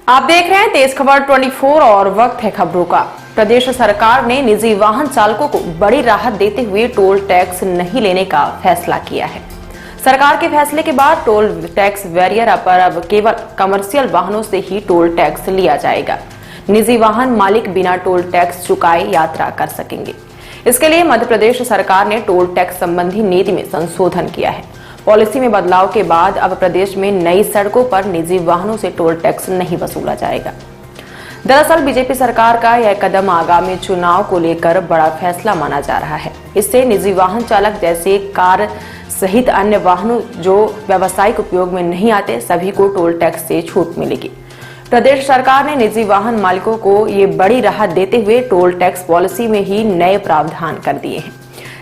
आप देख रहे हैं तेज खबर 24 और वक्त है खबरों का। प्रदेश सरकार ने निजी वाहन चालकों को बड़ी राहत देते हुए टोल टैक्स नहीं लेने का फैसला किया है। सरकार के फैसले के बाद टोल टैक्स बैरियर पर अब केवल कमर्शियल वाहनों से ही टोल टैक्स लिया जाएगा। निजी वाहन मालिक बिना टोल टैक्स चुकाए यात्रा कर सकेंगे। इसके लिए मध्य प्रदेश सरकार ने टोल टैक्स संबंधी नीति में संशोधन किया है। पॉलिसी में बदलाव के बाद अब प्रदेश में नई सड़कों पर निजी वाहनों से टोल टैक्स नहीं वसूला जाएगा। दरअसल बीजेपी सरकार का यह कदम आगामी चुनाव को लेकर बड़ा फैसला माना जा रहा है। इससे निजी वाहन चालक जैसे कार सहित अन्य वाहनों जो व्यावसायिक उपयोग में नहीं आते सभी को टोल टैक्स से छूट मिलेगी। प्रदेश सरकार ने निजी वाहन मालिकों को ये बड़ी राहत देते हुए टोल टैक्स पॉलिसी में ही नए प्रावधान कर दिए हैं,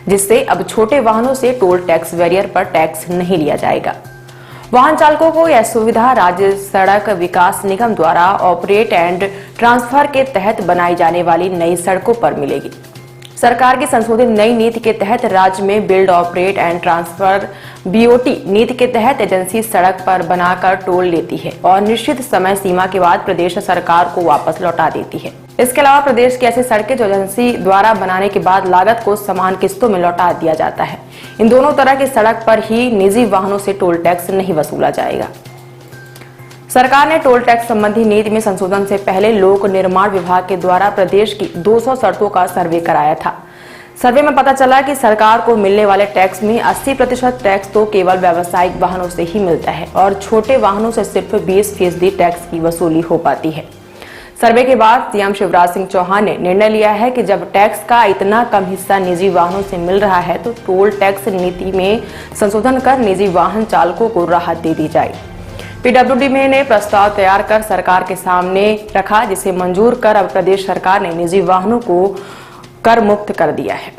जिससे अब छोटे वाहनों से टोल टैक्स बैरियर पर टैक्स नहीं लिया जाएगा। वाहन चालकों को यह सुविधा राज्य सड़क विकास निगम द्वारा ऑपरेट एंड ट्रांसफर के तहत बनाई जाने वाली नई सड़कों पर मिलेगी। सरकार की संशोधित नई नीति के तहत राज्य में build operate and transfer BOT नीति के तहत एजेंसी सड़क पर बनाकर टोल लेती है और निश्चित समय सीमा के बाद प्रदेश सरकार को वापस लौटा देती है। इसके अलावा प्रदेश की ऐसी सड़कें जो एजेंसी द्वारा बनाने के बाद लागत को समान किस्तों में लौटा दिया जाता है, इन दोनों तरह की सड़क पर ही निजी वाहनों से टोल टैक्स नहीं वसूला जाएगा। सरकार ने टोल टैक्स संबंधी नीति में संशोधन से पहले लोक निर्माण विभाग के द्वारा प्रदेश की 200 सड़कों का सर्वे कराया था। सर्वे में पता चला कि सरकार को मिलने वाले टैक्स में 80% टैक्स तो केवल व्यावसायिक वाहनों से ही मिलता है और छोटे वाहनों से सिर्फ 20% टैक्स की वसूली हो पाती है। सर्वे के बाद सीएम शिवराज सिंह चौहान ने निर्णय लिया है कि जब टैक्स का इतना कम हिस्सा निजी वाहनों से मिल रहा है तो टोल टैक्स नीति में संशोधन कर निजी वाहन चालकों को राहत दे दी जाए। पीडब्ल्यूडी ने प्रस्ताव तैयार कर सरकार के सामने रखा, जिसे मंजूर कर अब प्रदेश सरकार ने निजी वाहनों को कर मुक्त कर दिया है।